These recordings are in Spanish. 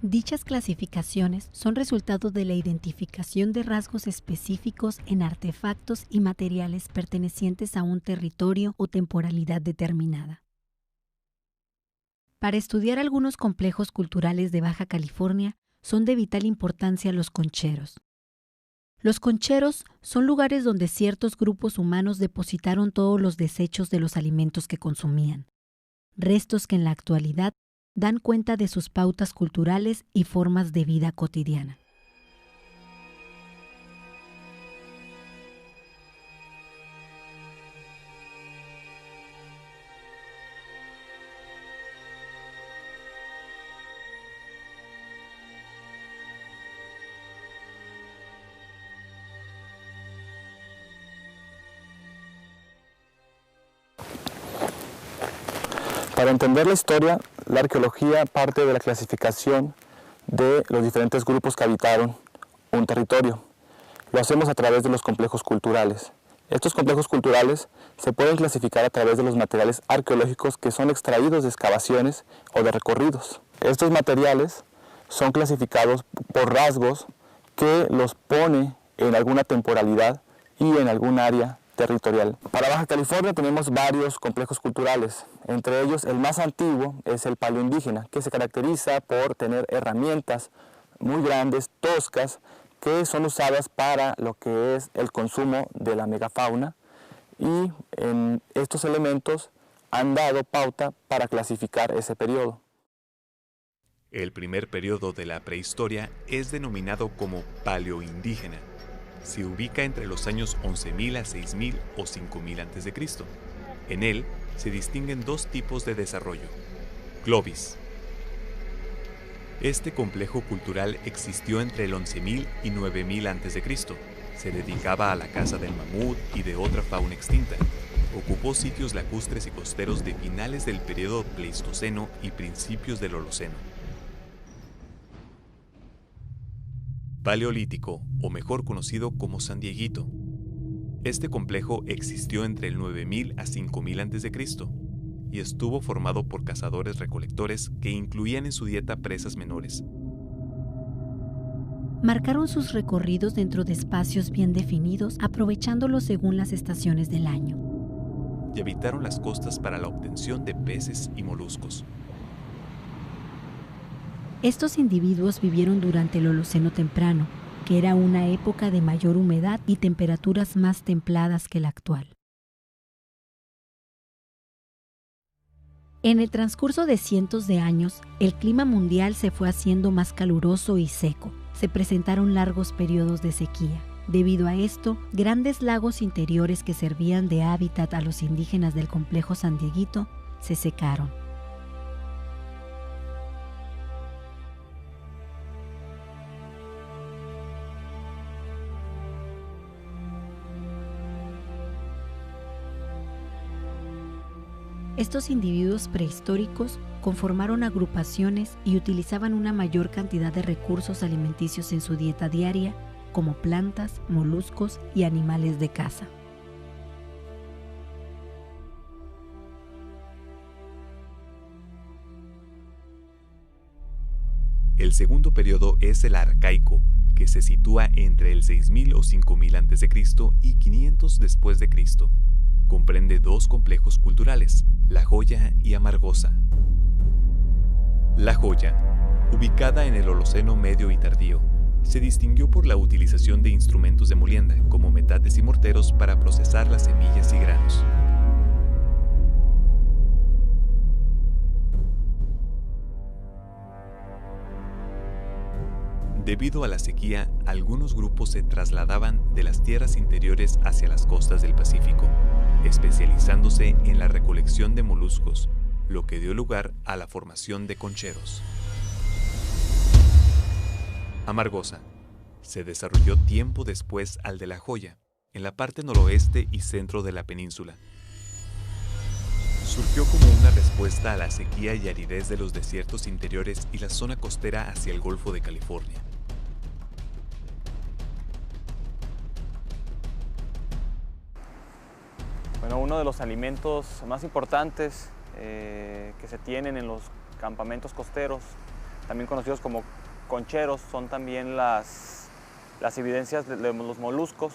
Dichas clasificaciones son resultado de la identificación de rasgos específicos en artefactos y materiales pertenecientes a un territorio o temporalidad determinada. Para estudiar algunos complejos culturales de Baja California, son de vital importancia los concheros. Los concheros son lugares donde ciertos grupos humanos depositaron todos los desechos de los alimentos que consumían, restos que en la actualidad dan cuenta de sus pautas culturales y formas de vida cotidiana. Para entender la historia, la arqueología parte de la clasificación de los diferentes grupos que habitaron un territorio. Lo hacemos a través de los complejos culturales. Estos complejos culturales se pueden clasificar a través de los materiales arqueológicos que son extraídos de excavaciones o de recorridos. Estos materiales son clasificados por rasgos que los pone en alguna temporalidad y en algún área territorial. Para Baja California tenemos varios complejos culturales. Entre ellos, el más antiguo es el paleoindígena, que se caracteriza por tener herramientas muy grandes, toscas, que son usadas para lo que es el consumo de la megafauna, y estos elementos han dado pauta para clasificar ese periodo. El primer periodo de la prehistoria es denominado como paleoindígena. Se ubica entre los años 11.000 a 6.000 o 5.000 a.C. En él se distinguen dos tipos de desarrollo. Glovis. Este complejo cultural existió entre el 11.000 y 9.000 a.C. Se dedicaba a la caza del mamut y de otra fauna extinta. Ocupó sitios lacustres y costeros de finales del periodo Pleistoceno y principios del Holoceno. Paleolítico, o mejor conocido como San Dieguito. Este complejo existió entre el 9000 a 5000 a.C. y estuvo formado por cazadores-recolectores que incluían en su dieta presas menores. Marcaron sus recorridos dentro de espacios bien definidos, aprovechándolos según las estaciones del año. Y habitaron las costas para la obtención de peces y moluscos. Estos individuos vivieron durante el Holoceno temprano, que era una época de mayor humedad y temperaturas más templadas que la actual. En el transcurso de cientos de años, el clima mundial se fue haciendo más caluroso y seco. Se presentaron largos periodos de sequía. Debido a esto, grandes lagos interiores que servían de hábitat a los indígenas del complejo San Dieguito se secaron. Estos individuos prehistóricos conformaron agrupaciones y utilizaban una mayor cantidad de recursos alimenticios en su dieta diaria, como plantas, moluscos y animales de caza. El segundo periodo es el arcaico, que se sitúa entre el 6000 o 5000 a.C. y 500 después de Cristo. Comprende dos complejos culturales, La Joya y Amargosa. La Joya, ubicada en el Holoceno medio y tardío, se distinguió por la utilización de instrumentos de molienda, como metates y morteros, para procesar las semillas y granos. Debido a la sequía, algunos grupos se trasladaban de las tierras interiores hacia las costas del Pacífico, especializándose en la recolección de moluscos, lo que dio lugar a la formación de concheros. Amargosa se desarrolló tiempo después al de La Joya, en la parte noroeste y centro de la península. Surgió como una respuesta a la sequía y aridez de los desiertos interiores y la zona costera hacia el Golfo de California. Bueno, uno de los alimentos más importantes que se tienen en los campamentos costeros también conocidos como concheros, son también las evidencias de los moluscos,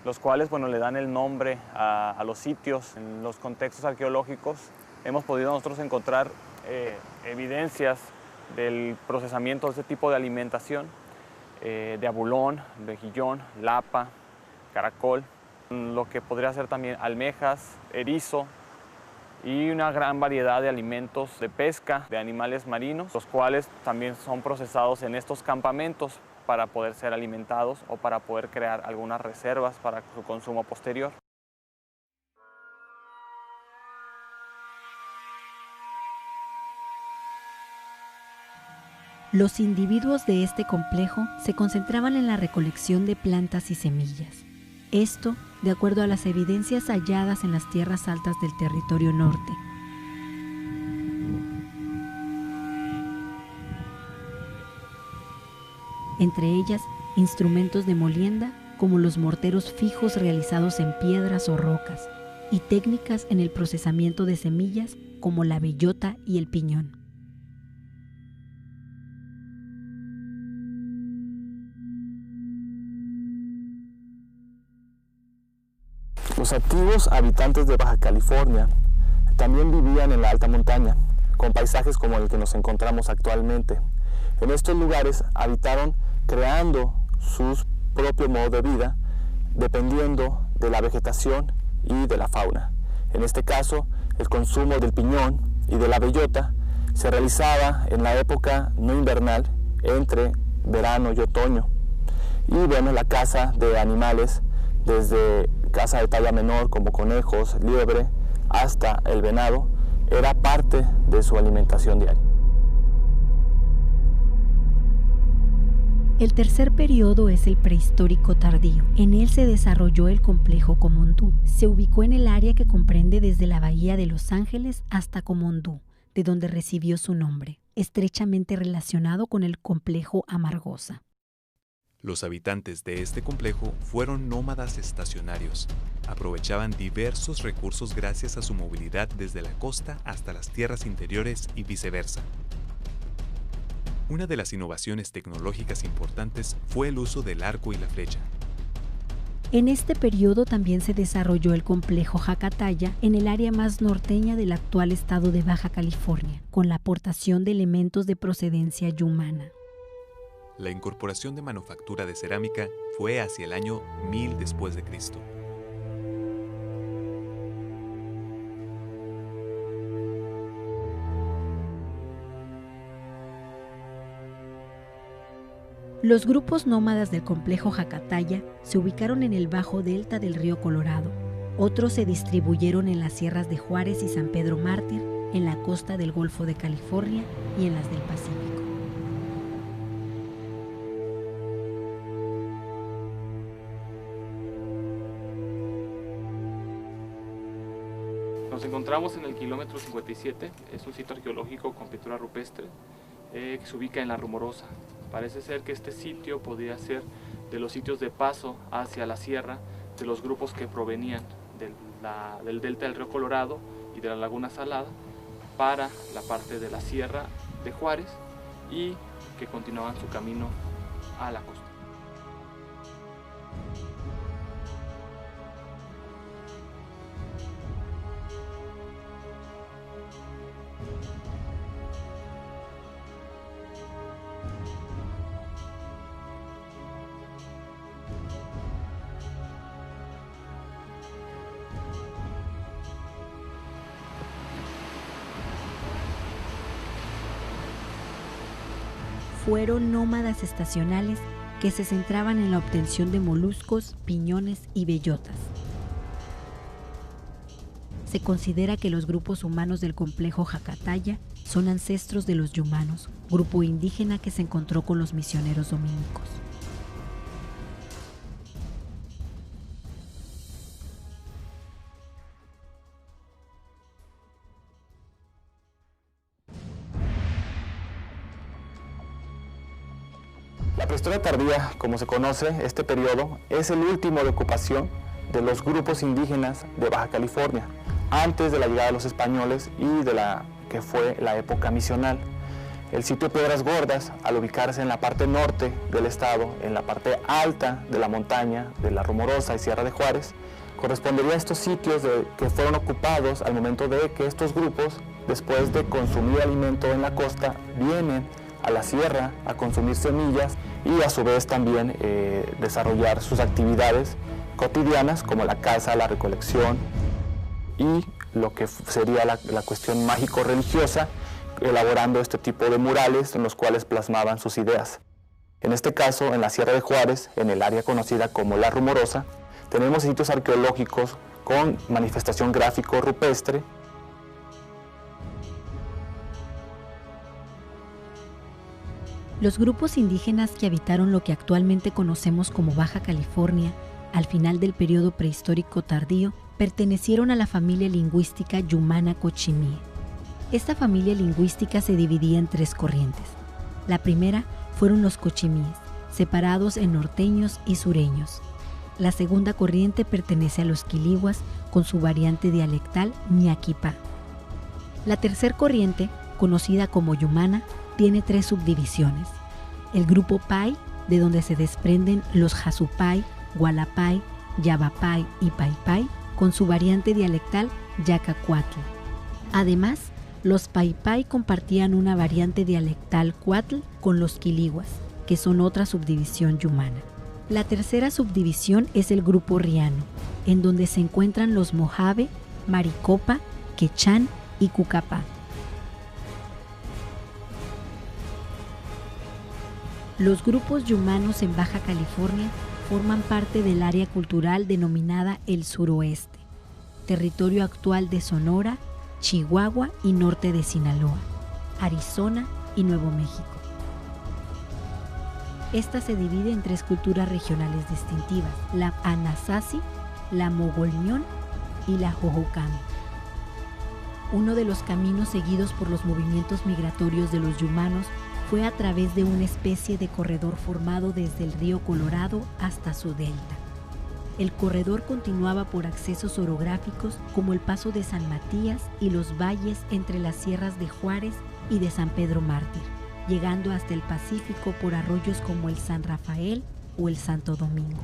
los cuales le dan el nombre a los sitios. En los contextos arqueológicos hemos podido nosotros encontrar evidencias del procesamiento de este tipo de alimentación, de abulón, mejillón, lapa, caracol, lo que podría ser también almejas, erizo y una gran variedad de alimentos de pesca, de animales marinos, los cuales también son procesados en estos campamentos para poder ser alimentados o para poder crear algunas reservas para su consumo posterior. Los individuos de este complejo se concentraban en la recolección de plantas y semillas. Esto, de acuerdo a las evidencias halladas en las tierras altas del territorio norte. Entre ellas, instrumentos de molienda como los morteros fijos realizados en piedras o rocas, y técnicas en el procesamiento de semillas como la bellota y el piñón. Los antiguos habitantes de Baja California también vivían en la alta montaña, con paisajes como el que nos encontramos actualmente. En estos lugares habitaron creando su propio modo de vida, dependiendo de la vegetación y de la fauna. En este caso, el consumo del piñón y de la bellota se realizaba en la época no invernal, entre verano y otoño. Y la caza de animales, desde caza de talla menor como conejos, liebre, hasta el venado, era parte de su alimentación diaria. El tercer periodo es el prehistórico tardío. En él se desarrolló el complejo Comondú. Se ubicó en el área que comprende desde la bahía de Los Ángeles hasta Comondú, de donde recibió su nombre, estrechamente relacionado con el complejo Amargosa. Los habitantes de este complejo fueron nómadas estacionarios. Aprovechaban diversos recursos gracias a su movilidad desde la costa hasta las tierras interiores y viceversa. Una de las innovaciones tecnológicas importantes fue el uso del arco y la flecha. En este periodo también se desarrolló el complejo Jacataya en el área más norteña del actual estado de Baja California, con la aportación de elementos de procedencia yumana. La incorporación de manufactura de cerámica fue hacia el año 1000 después de Cristo. Los grupos nómadas del complejo Jacataya se ubicaron en el bajo delta del río Colorado. Otros se distribuyeron en las sierras de Juárez y San Pedro Mártir, en la costa del Golfo de California y en las del Pacífico. Nos encontramos en el kilómetro 57, es un sitio arqueológico con pintura rupestre que se ubica en La Rumorosa. Parece ser que este sitio podría ser de los sitios de paso hacia la sierra de los grupos que provenían del delta del río Colorado y de la Laguna Salada para la parte de la sierra de Juárez y que continuaban su camino a la costa. Fueron nómadas estacionales que se centraban en la obtención de moluscos, piñones y bellotas. Se considera que los grupos humanos del complejo Jacataya son ancestros de los yumanos, grupo indígena que se encontró con los misioneros dominicos. La prehistoria tardía, como se conoce, este periodo es el último de ocupación de los grupos indígenas de Baja California, antes de la llegada de los españoles y de la que fue la época misional. El sitio Piedras Gordas, al ubicarse en la parte norte del estado, en la parte alta de la montaña de la Rumorosa y Sierra de Juárez, correspondería a estos sitios que fueron ocupados al momento de que estos grupos, después de consumir alimento en la costa, vienen a la sierra a consumir semillas y a su vez también desarrollar sus actividades cotidianas como la caza, la recolección y lo que sería la cuestión mágico-religiosa, elaborando este tipo de murales en los cuales plasmaban sus ideas. En este caso, en la Sierra de Juárez, en el área conocida como La Rumorosa, tenemos sitios arqueológicos con manifestación gráfico rupestre. Los grupos indígenas que habitaron lo que actualmente conocemos como Baja California, al final del periodo prehistórico tardío, pertenecieron a la familia lingüística Yumana-Cochimíe. Esta familia lingüística se dividía en 3 corrientes. La primera fueron los cochimíes, separados en norteños y sureños. La segunda corriente pertenece a los quiliguas, con su variante dialectal ñaquipá. La tercera corriente, conocida como Yumana, tiene 3 subdivisiones. El grupo Pai, de donde se desprenden los Jasupay, Gualapay, Yabapay y Paypay, con su variante dialectal Yacacuatl. Además, los Paypay compartían una variante dialectal Cuatl con los quiliguas, que son otra subdivisión yumana. La tercera subdivisión es el grupo Riano, en donde se encuentran los Mojave, Maricopa, Quechán y Cucapá. Los grupos yumanos en Baja California forman parte del área cultural denominada el Suroeste, territorio actual de Sonora, Chihuahua y norte de Sinaloa, Arizona y Nuevo México. Esta se divide en 3 culturas regionales distintivas, la Anasazi, la Mogolñón y la Jojocan. Uno de los caminos seguidos por los movimientos migratorios de los yumanos fue a través de una especie de corredor formado desde el río Colorado hasta su delta. El corredor continuaba por accesos orográficos como el Paso de San Matías y los valles entre las sierras de Juárez y de San Pedro Mártir, llegando hasta el Pacífico por arroyos como el San Rafael o el Santo Domingo.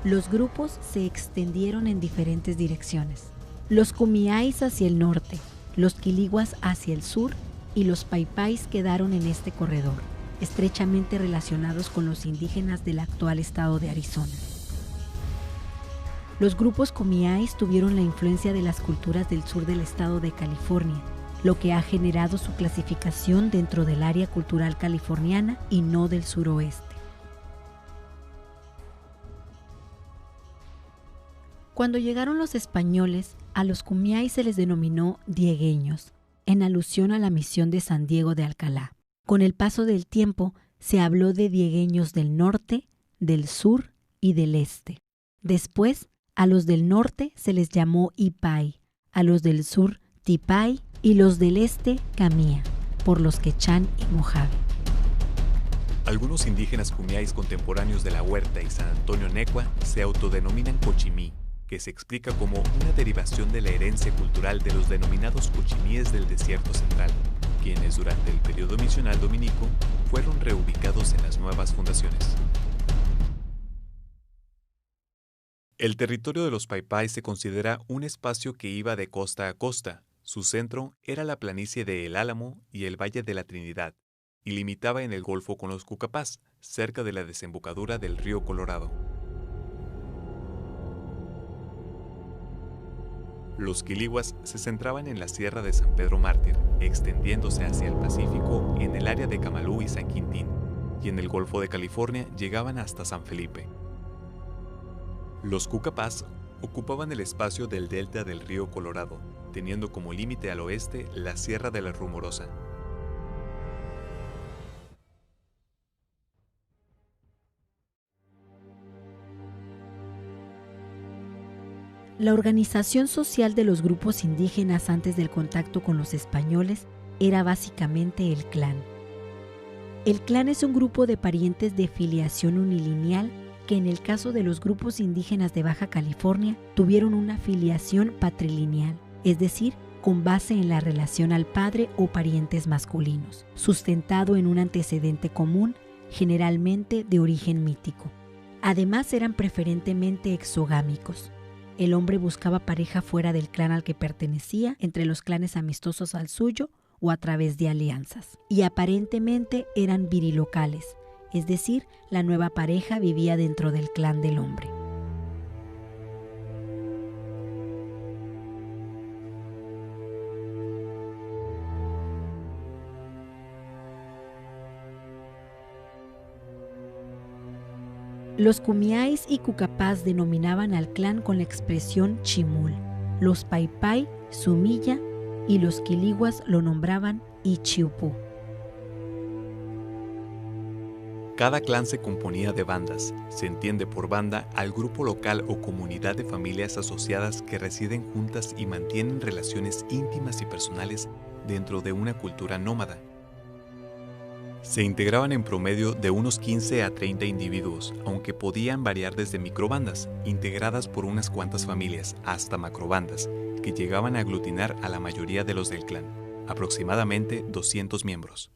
Los grupos se extendieron en diferentes direcciones. Los Kumiais hacia el norte, los Quiliguas hacia el sur y los Paypais quedaron en este corredor, estrechamente relacionados con los indígenas del actual estado de Arizona. Los grupos Kumiais tuvieron la influencia de las culturas del sur del estado de California, lo que ha generado su clasificación dentro del área cultural californiana y no del suroeste. Cuando llegaron los españoles, a los Kumiais se les denominó diegueños, en alusión a la misión de San Diego de Alcalá. Con el paso del tiempo, se habló de diegueños del norte, del sur y del este. Después, a los del norte se les llamó Ipay, a los del sur Tipay y los del este Camía, por los Quechán y Mojave. Algunos indígenas kumiais contemporáneos de La Huerta y San Antonio Necua se autodenominan cochimí, que se explica como una derivación de la herencia cultural de los denominados cochimíes del desierto central, quienes durante el periodo misional dominico fueron reubicados en las nuevas fundaciones. El territorio de los Paypay se considera un espacio que iba de costa a costa. Su centro era la planicie de El Álamo y el Valle de la Trinidad, y limitaba en el Golfo con los Cucapás, cerca de la desembocadura del río Colorado. Los quiliguas se centraban en la Sierra de San Pedro Mártir, extendiéndose hacia el Pacífico en el área de Camalú y San Quintín, y en el Golfo de California llegaban hasta San Felipe. Los Cucapás ocupaban el espacio del delta del río Colorado, teniendo como límite al oeste la Sierra de la Rumorosa. La organización social de los grupos indígenas antes del contacto con los españoles era básicamente el clan. El clan es un grupo de parientes de filiación unilineal que en el caso de los grupos indígenas de Baja California tuvieron una filiación patrilineal, es decir, con base en la relación al padre o parientes masculinos, sustentado en un antecedente común, generalmente de origen mítico. Además, eran preferentemente exogámicos. El hombre buscaba pareja fuera del clan al que pertenecía, entre los clanes amistosos al suyo o a través de alianzas. Y aparentemente eran virilocales, es decir, la nueva pareja vivía dentro del clan del hombre. Los kumiais y cucapás denominaban al clan con la expresión chimul, los paipai, sumilla, y los quiliguas lo nombraban ichiupú. Cada clan se componía de bandas. Se entiende por banda al grupo local o comunidad de familias asociadas que residen juntas y mantienen relaciones íntimas y personales dentro de una cultura nómada. Se integraban en promedio de unos 15 a 30 individuos, aunque podían variar desde microbandas, integradas por unas cuantas familias, hasta macrobandas, que llegaban a aglutinar a la mayoría de los del clan, aproximadamente 200 miembros.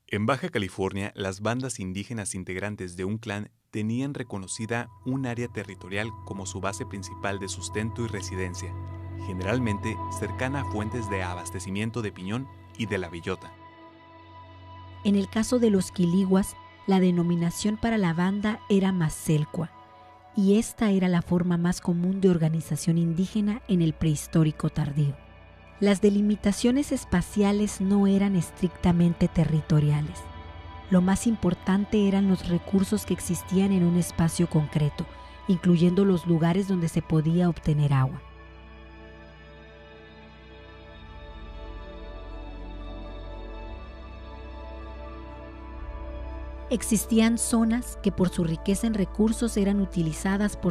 En Baja California, las bandas indígenas integrantes de un clan tenían reconocida un área territorial como su base principal de sustento y residencia, generalmente cercana a fuentes de abastecimiento de piñón y de la bellota. En el caso de los quiliguas, la denominación para la banda era Maselcua, y esta era la forma más común de organización indígena en el prehistórico tardío. Las delimitaciones espaciales no eran estrictamente territoriales. Lo más importante eran los recursos que existían en un espacio concreto, incluyendo los lugares donde se podía obtener agua. Existían zonas que por su riqueza en recursos eran utilizadas por